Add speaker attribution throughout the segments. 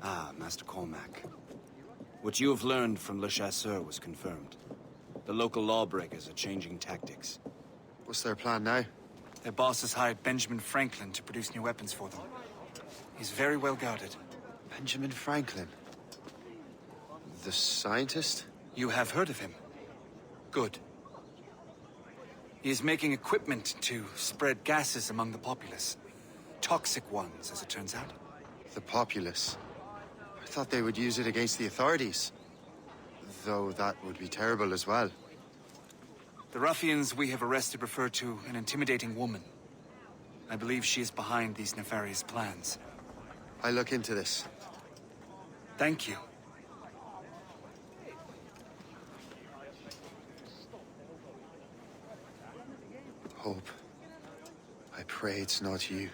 Speaker 1: Ah, Master Cormac. What you have learned from Le Chasseur was confirmed. The local lawbreakers are changing tactics.
Speaker 2: What's their plan now?
Speaker 3: Their boss has hired Benjamin Franklin to produce new weapons for them. He's very well guarded.
Speaker 2: Benjamin Franklin? The scientist?
Speaker 3: You have heard of him? Good. He is making equipment to spread gases among the populace. Toxic ones, as it turns out.
Speaker 2: The populace? I thought they would use it against the authorities. Though that would be terrible as well.
Speaker 3: The ruffians we have arrested refer to an intimidating woman. I believe she is behind these nefarious plans.
Speaker 2: I'll look into this.
Speaker 3: Thank you.
Speaker 2: Hope. I pray it's not you.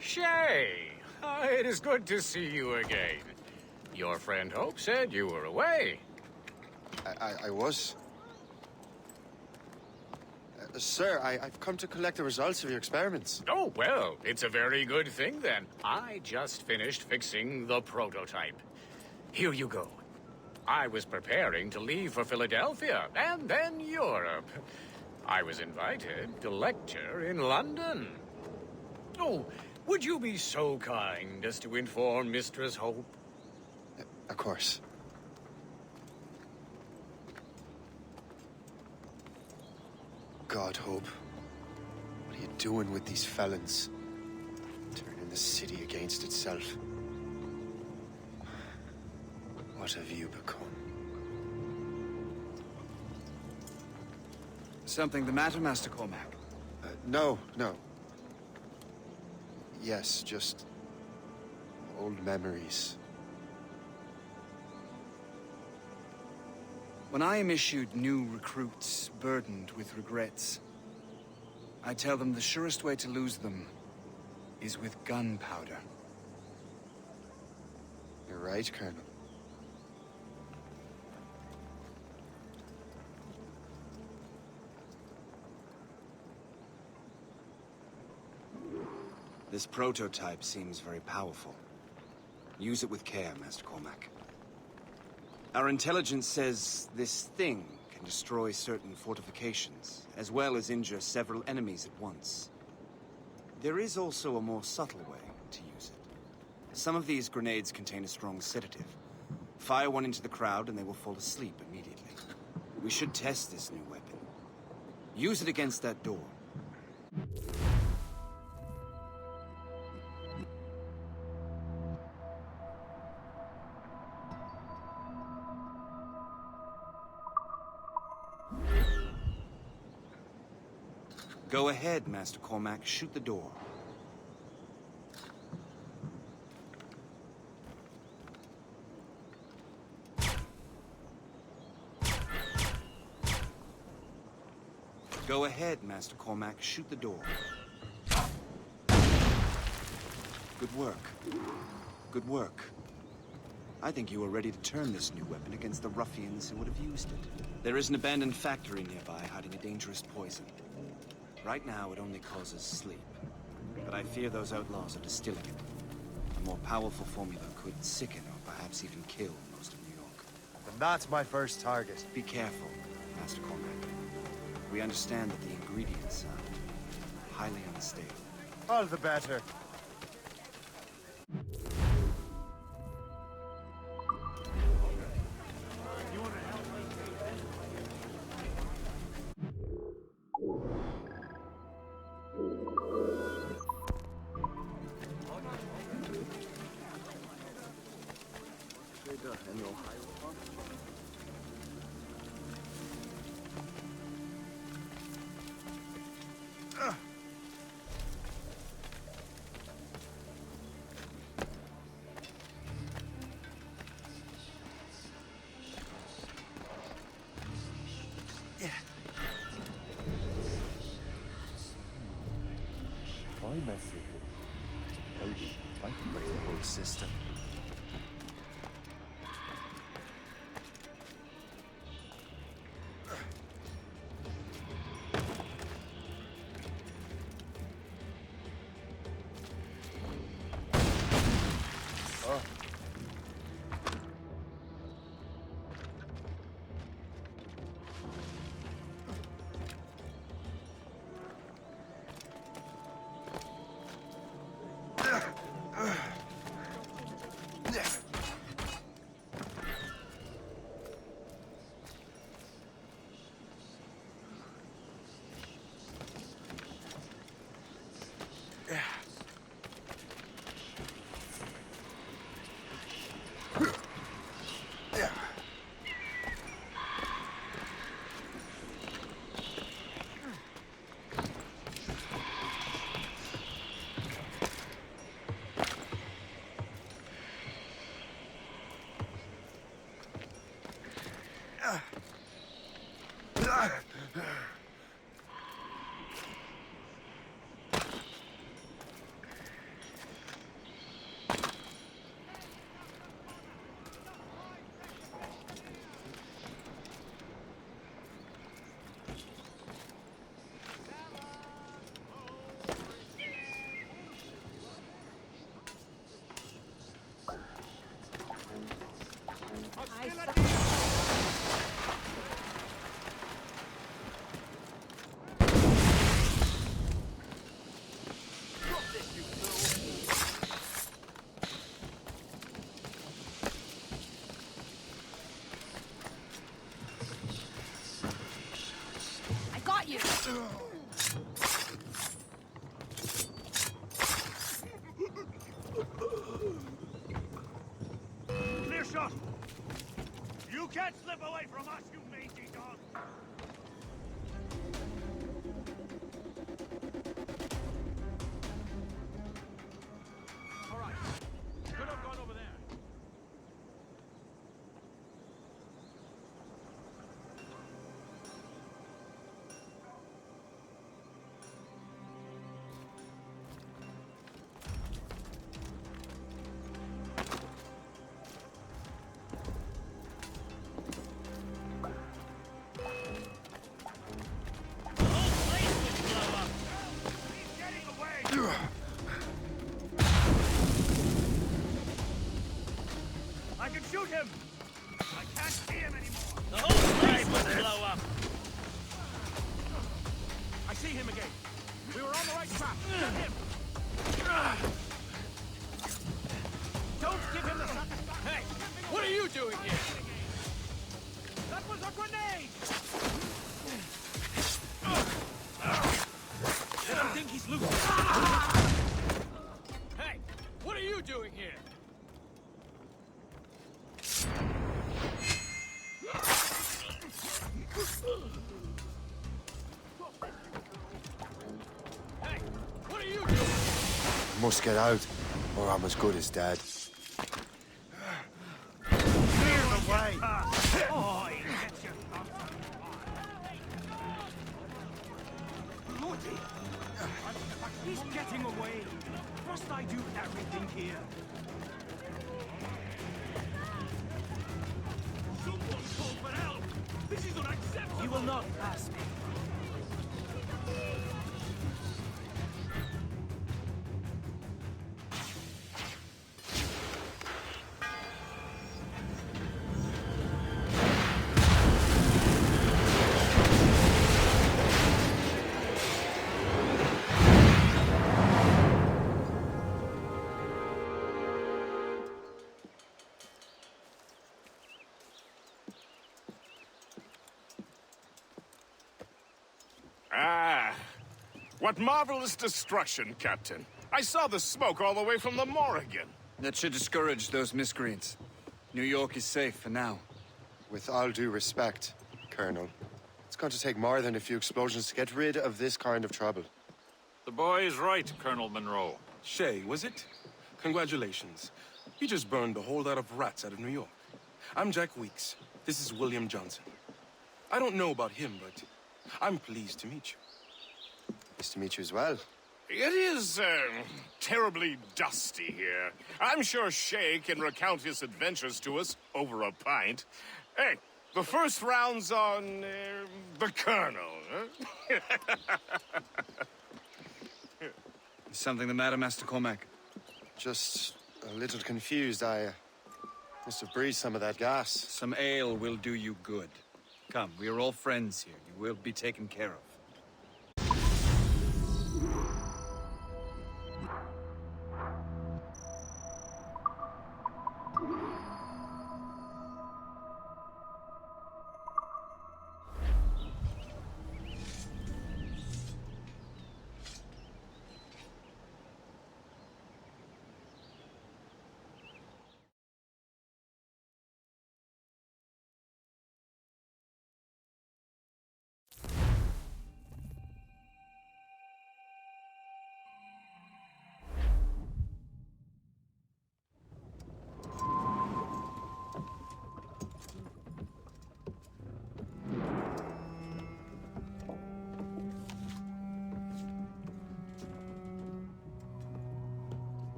Speaker 4: Shay! It is good to see you again. Your friend Hope said you were away.
Speaker 2: I was. Sir, I've come to collect the results of your experiments.
Speaker 4: Oh, well, it's a very good thing then. I just finished fixing the prototype. Here you go. I was preparing to leave for Philadelphia and then Europe. I was invited to lecture in London. Oh, would you be so kind as to inform Mistress Hope?
Speaker 2: Of course. God, Hope. What are you doing with these felons? Turning the city against itself. What have you become?
Speaker 3: Something the matter, Master Cormac?
Speaker 2: No. Yes, just old memories.
Speaker 3: When I am issued new recruits burdened with regrets, I tell them the surest way to lose them is with gunpowder.
Speaker 2: You're right, Colonel.
Speaker 1: This prototype seems very powerful. Use it with care, Master Cormac. Our intelligence says this thing can destroy certain fortifications, as well as injure several enemies at once. There is also a more subtle way to use it. Some of these grenades contain a strong sedative. Fire one into the crowd and they will fall asleep immediately. We should test this new weapon. Use it against that door. Go ahead, Master Cormac. Shoot the door. Go ahead, Master Cormac. Shoot the door. Good work. Good work. I think you are ready to turn this new weapon against the ruffians who would have used it. There is an abandoned factory nearby hiding a dangerous poison. Right now, it only causes sleep. But I fear those outlaws are distilling it. A more powerful formula could sicken or perhaps even kill most of New York.
Speaker 2: And that's my first target.
Speaker 1: Be careful, Master Cormac. We understand that the ingredients are highly unstable.
Speaker 2: All the better.
Speaker 5: Why mess with it? Maybe I can break the whole system.
Speaker 6: Clear shot! You can't slip away from us, you mangy dog! All right. Could have gone over there. I can shoot him! I can't see him anymore! The whole place will blow up! I see him again! We were on the right track! Get him! Don't give him the satisfaction! Hey! What are you doing here? That was a grenade! Let him think he's loose! Hey! What are you doing here?
Speaker 2: must get out, or I'm as good as dead.
Speaker 6: Clear the way! Oh, he gets you. Lordy! He's getting away. Must I do everything here? Someone call for help! This is unacceptable! You will not pass me.
Speaker 7: Ah, what marvelous destruction, Captain. I saw the smoke all the way from the Morrigan.
Speaker 3: That should discourage those miscreants. New York is safe for now.
Speaker 2: With all due respect, Colonel, it's going to take more than a few explosions to get rid of this kind of trouble.
Speaker 8: The boy is right, Colonel Monroe.
Speaker 9: Shay, was it? Congratulations. You just burned a whole lot of rats out of New York. I'm Jack Weeks. This is William Johnson. I don't know about him, but I'm pleased to meet you.
Speaker 2: Nice to meet you as well.
Speaker 7: It is, terribly dusty here. I'm sure Shay can recount his adventures to us over a pint. Hey, the first round's on, the Colonel, huh?
Speaker 3: Is something the matter, Master Cormac?
Speaker 2: Just a little confused. I must have breathed some of that gas.
Speaker 3: Some ale will do you good. Come, we are all friends here. You will be taken care of.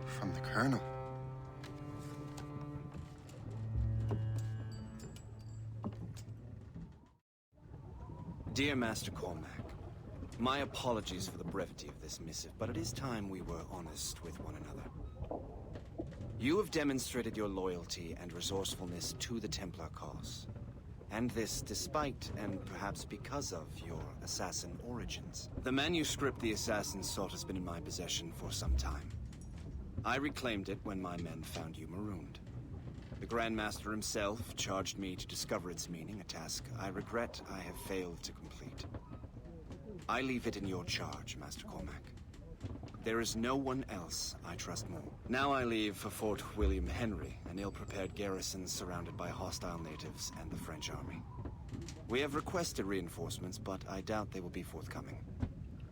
Speaker 2: From the Colonel.
Speaker 1: Dear Master Cormac, my apologies for the brevity of this missive, but it is time we were honest with one another. You have demonstrated your loyalty and resourcefulness to the Templar cause. And this despite, and perhaps because of, your assassin origins. The manuscript the assassins sought has been in my possession for some time. I reclaimed it when my men found you marooned. The Grand Master himself charged me to discover its meaning, a task I regret I have failed to complete. I leave it in your charge, Master Cormac. There is no one else I trust more. Now I leave for Fort William Henry, an ill-prepared garrison surrounded by hostile natives and the French army. We have requested reinforcements, but I doubt they will be forthcoming.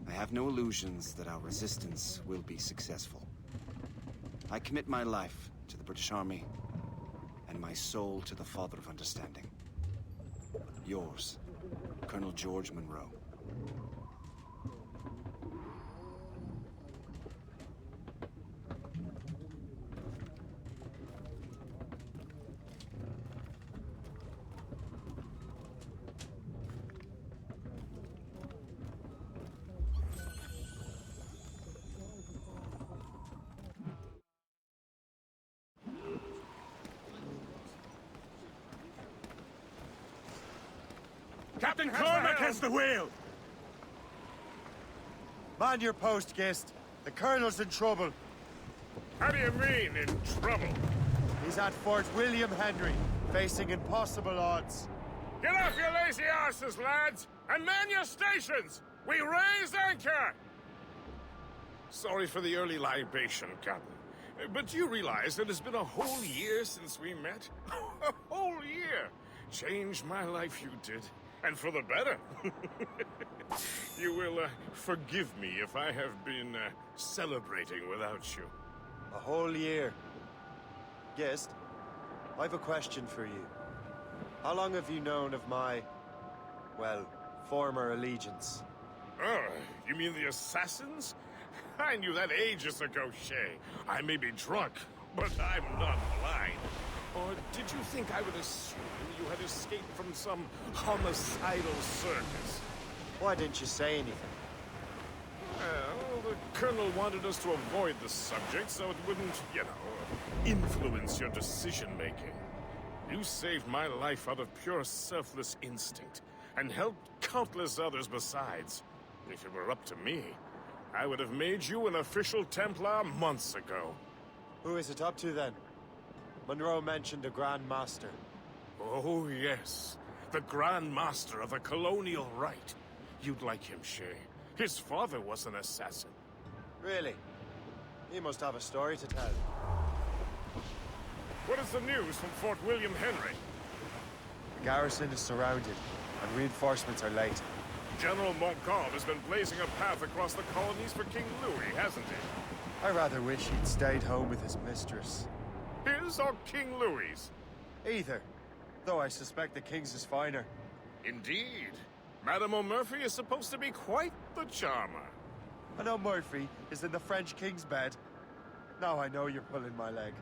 Speaker 1: I have no illusions that our resistance will be successful. I commit my life to the British Army, and my soul to the Father of Understanding. Yours, Colonel George Monroe.
Speaker 6: Captain Cormac has the wheel!
Speaker 2: Man your post, guest. The Colonel's in trouble.
Speaker 7: How do you mean, in trouble?
Speaker 2: He's at Fort William Henry, facing impossible odds.
Speaker 7: Get off your lazy arses, lads, and man your stations! We raise anchor! Sorry for the early libation, Captain. But do you realize it has been a whole year since we met? A whole year! Changed my life, you did. And for the better. You will forgive me if I have been celebrating without you.
Speaker 2: A whole year. Guest, I've a question for you. How long have you known of my, well, former allegiance?
Speaker 7: Oh, you mean the assassins? I knew that ages ago, Shay. I may be drunk, but I'm not blind. Or did you think I would assume you had escaped from some homicidal circus?
Speaker 2: Why didn't you say anything?
Speaker 7: Well, the Colonel wanted us to avoid the subject so it wouldn't, you know, influence your decision-making. You saved my life out of pure selfless instinct, and helped countless others besides. If it were up to me, I would have made you an official Templar months ago.
Speaker 2: Who is it up to then? Monroe mentioned a Grand Master.
Speaker 7: Oh, yes. The Grand Master of the colonial rite. You'd like him, Shay. His father was an assassin.
Speaker 2: Really? He must have a story to tell.
Speaker 7: What is the news from Fort William Henry?
Speaker 2: The garrison is surrounded, and reinforcements are late.
Speaker 7: General Montcalm has been blazing a path across the colonies for King Louis, hasn't he?
Speaker 2: I rather wish he'd stayed home with his mistress.
Speaker 7: His or King Louis's?
Speaker 2: Either, though I suspect the king's is finer.
Speaker 7: Indeed. Madame O'Murphy is supposed to be quite the charmer.
Speaker 2: I know Murphy is in the French king's bed. Now I know you're pulling my leg.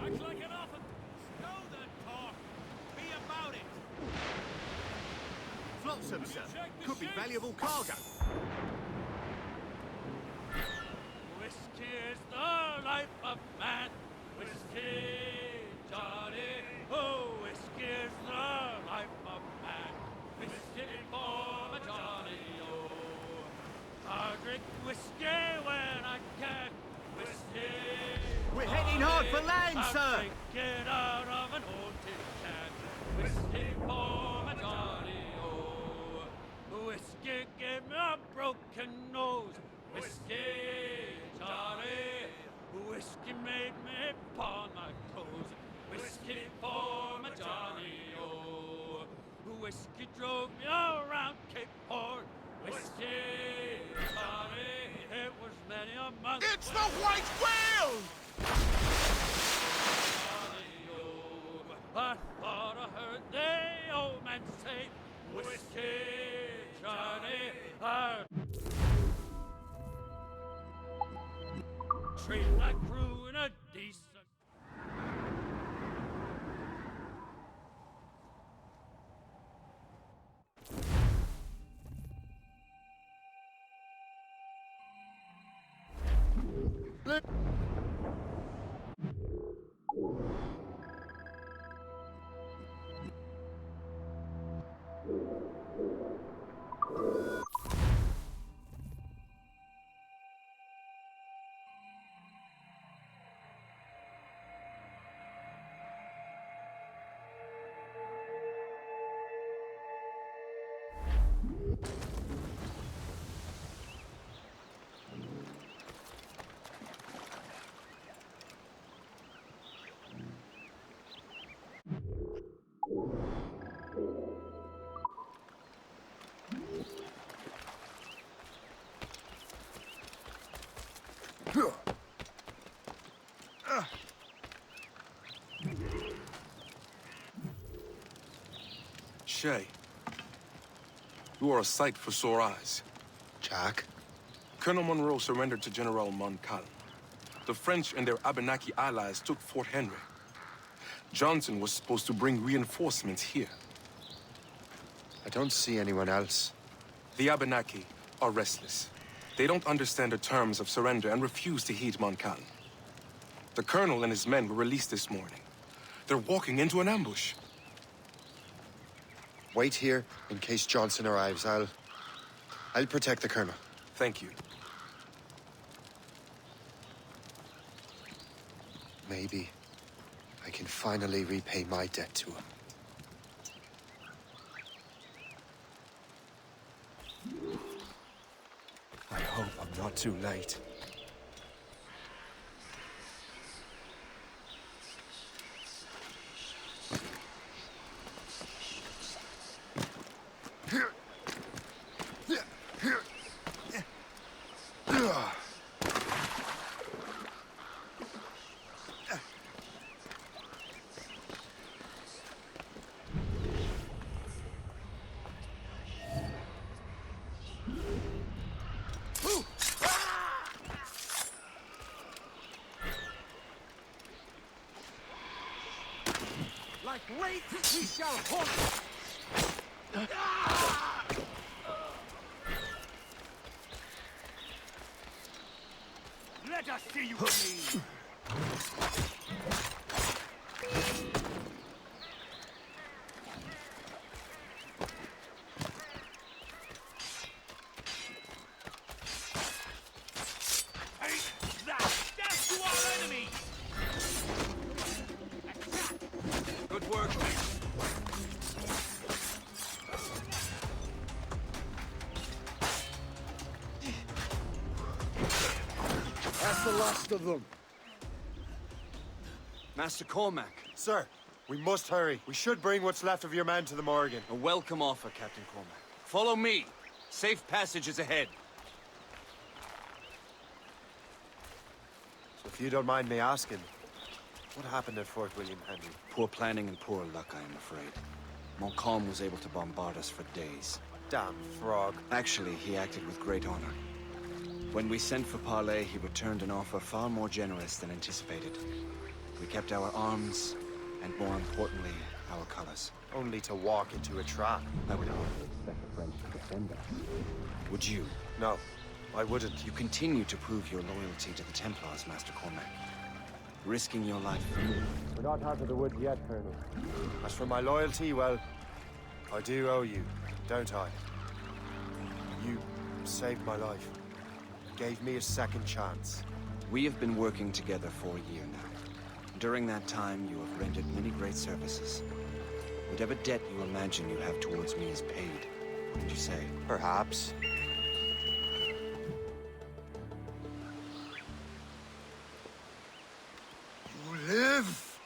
Speaker 6: Act like an officer. Stow the talk. Be about it.
Speaker 10: Flotsam, sir. Could be valuable cargo.
Speaker 6: Whiskey is the life of man. Whiskey, Johnny. Oh, whiskey is the life of man. Whiskey for my Johnny, oh. I drink whiskey when I can. Whiskey.
Speaker 10: We're heading hard for land, sir.
Speaker 6: I drink it out of an old tin can. Whiskey for my Johnny, oh. Whiskey gave me a broken nose. Whiskey, Johnny. Whiskey made me pawn my toes. Whiskey for my Johnny, oh. Whiskey drove me around Cape Horn. Whiskey, Johnny. It was many a month.
Speaker 10: It's the White Whale!
Speaker 6: Johnny, oh. I thought I heard the old man say, Whiskey, Johnny. I treat like crew in a decent.
Speaker 9: Shay, you are a sight for sore eyes.
Speaker 2: Jack?
Speaker 9: Colonel Monroe surrendered to General Montcalm. The French and their Abenaki allies took Fort Henry. Johnson was supposed to bring reinforcements here.
Speaker 2: I don't see anyone else.
Speaker 9: The Abenaki are restless. They don't understand the terms of surrender and refuse to heed Montcalm. The colonel and his men were released this morning. They're walking into an ambush.
Speaker 2: Wait here in case Johnson arrives. I'll I'll protect the Colonel.
Speaker 9: Thank you.
Speaker 2: Maybe I can finally repay my debt to him. I hope I'm not too late.
Speaker 10: Like wraiths we shall hunt! Let us see you clean! Take that! Death to our enemy!
Speaker 3: Good work.
Speaker 10: That's the last of them.
Speaker 1: Master Cormac,
Speaker 2: Sir, we must hurry. We should bring what's left of your men to the Morgan.
Speaker 1: a welcome offer, Captain Cormac. Follow me. Safe passage is ahead.
Speaker 2: So if you don't mind me asking, what happened at Fort William Henry?
Speaker 1: Poor planning and poor luck, I am afraid. Montcalm was able to bombard us for days.
Speaker 2: Damn frog.
Speaker 1: Actually, he acted with great honor. When we sent for parley, he returned an offer far more generous than anticipated. We kept our arms, and more importantly, our colors.
Speaker 2: Only to walk into a trap.
Speaker 1: I would hardly expect the French to defend us. Would you?
Speaker 2: No, I wouldn't.
Speaker 1: You continue to prove your loyalty to the Templars, Master Cormac. Risking your life for me.
Speaker 2: We're not out of the woods yet, Colonel. As for my loyalty, well, I do owe you, don't I? You saved my life. Gave me a second chance.
Speaker 1: We have been working together for a year now. During that time, you have rendered many great services. Whatever debt you imagine you have towards me is paid. Wouldn't you say?
Speaker 2: Perhaps.
Speaker 10: You live!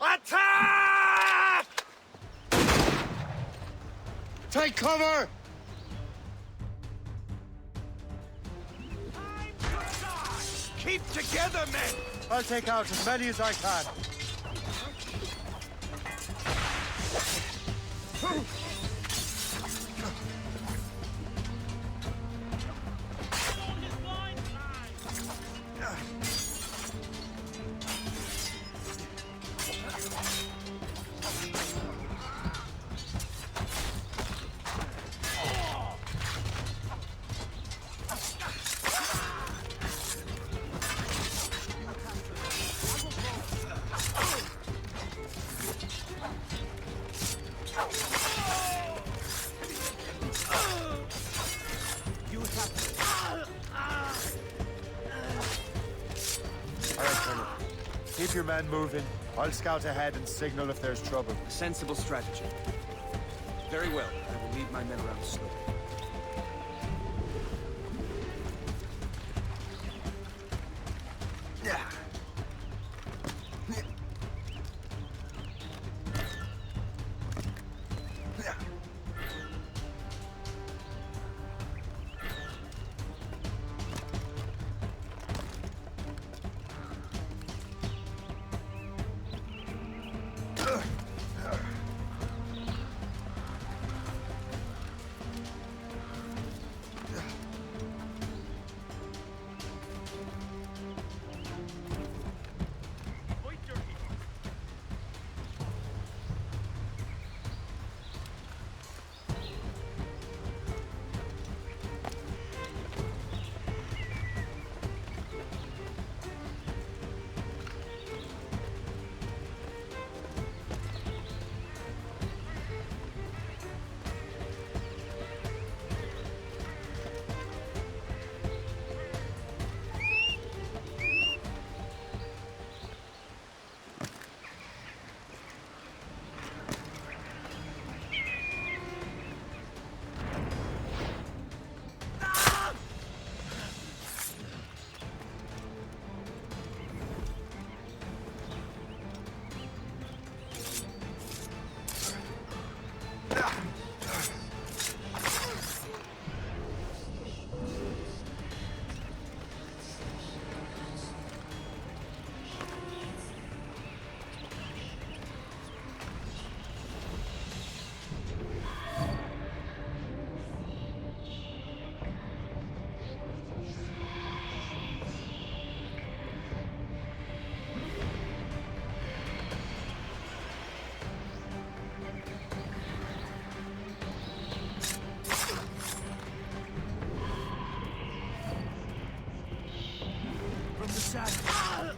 Speaker 10: Attack!
Speaker 2: Take cover!
Speaker 10: Keep together, men!
Speaker 2: I'll take out as many as I can. Keep your men moving. I'll scout ahead and signal if there's trouble.
Speaker 1: A sensible strategy. Very well. I will lead my men around slowly.
Speaker 10: from the saddle.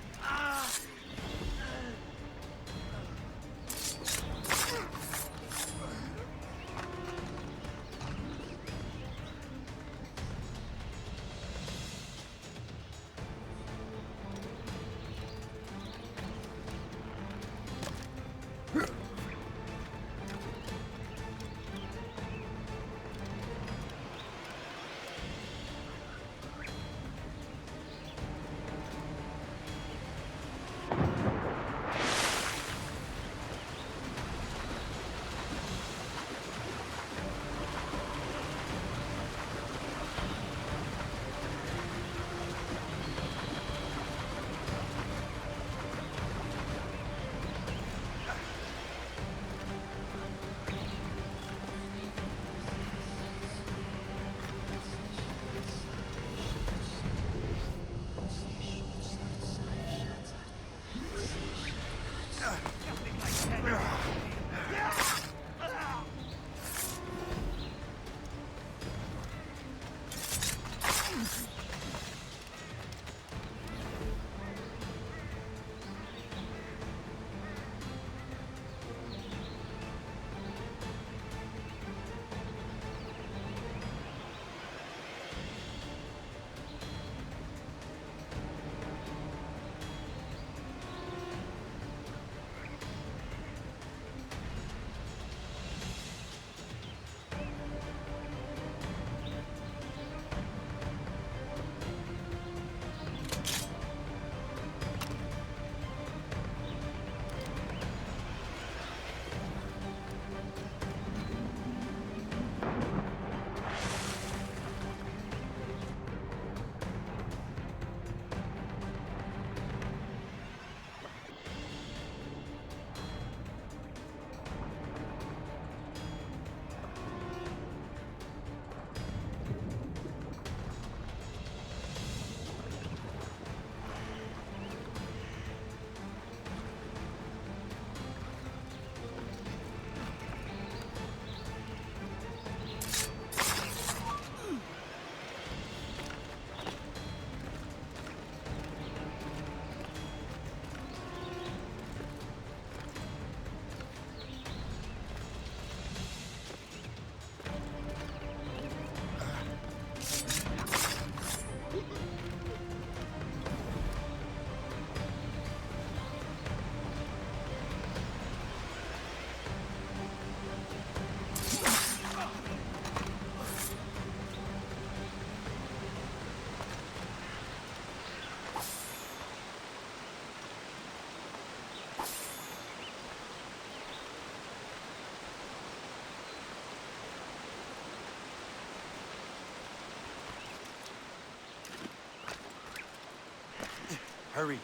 Speaker 2: Hurry.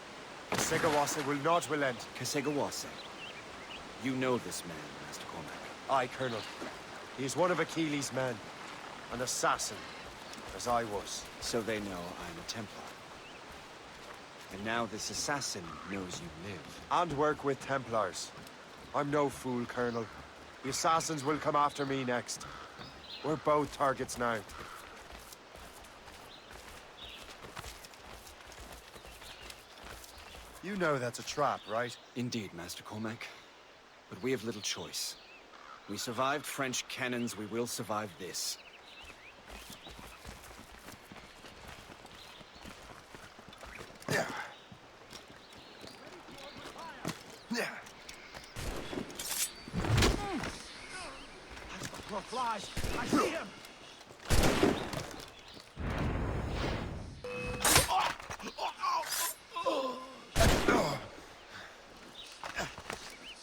Speaker 2: Segawase will not relent.
Speaker 1: Kasegawase. You know this man, Master Cormac.
Speaker 2: Aye, Colonel. He is one of Achilles' men. An assassin, as I was.
Speaker 1: So they know I'm a Templar. And now this assassin knows you live.
Speaker 2: And work with Templars. I'm no fool, Colonel. The assassins will come after me next. We're both targets now. You know that's a trap, right?
Speaker 1: Indeed, Master Cormac. But we have little choice. We survived French cannons, we will survive this.
Speaker 10: Flies! I see him!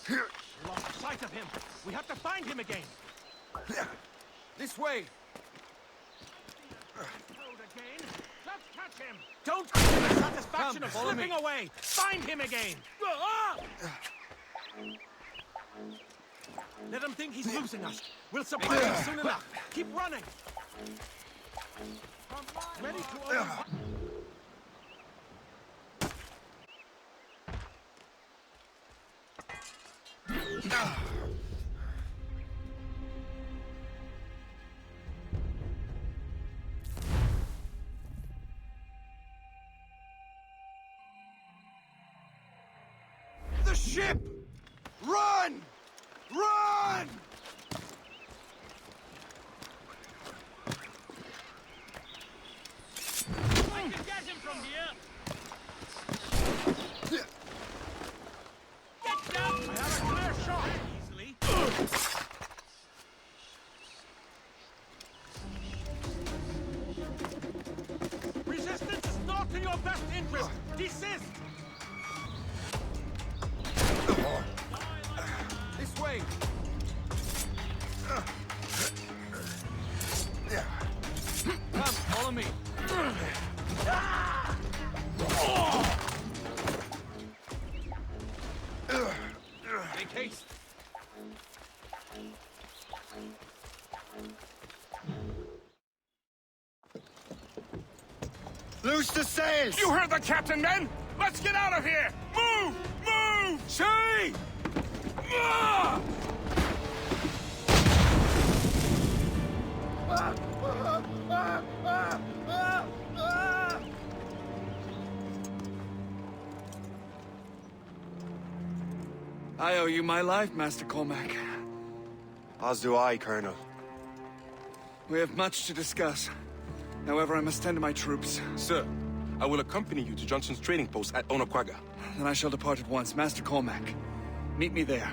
Speaker 10: We lost sight of him. We have to find him again.
Speaker 1: This way!
Speaker 10: Again. Let's catch him! Don't give him the satisfaction of slipping away! Find him again! Let him think he's losing us. We'll surprise him soon enough. Keep running. Ready to open.
Speaker 1: ship! Run! Run!
Speaker 6: I can get him from here! Get down! I have a clear shot! Easily. Resistance is not in your best interest! Desist!
Speaker 10: This way! Come, follow me. Make haste.
Speaker 2: Loose the sails!
Speaker 7: You heard the captain, men! Let's get out of here! Move! Move!
Speaker 9: Shay!
Speaker 7: Ah!
Speaker 3: I owe you my life, Master Cormac.
Speaker 2: As do I, Colonel.
Speaker 3: We have much to discuss. However, I must tend to my troops.
Speaker 9: Sir, I will accompany you to Johnson's trading post at Onaqaga.
Speaker 3: Then I shall depart at once. Master Cormac, meet me there.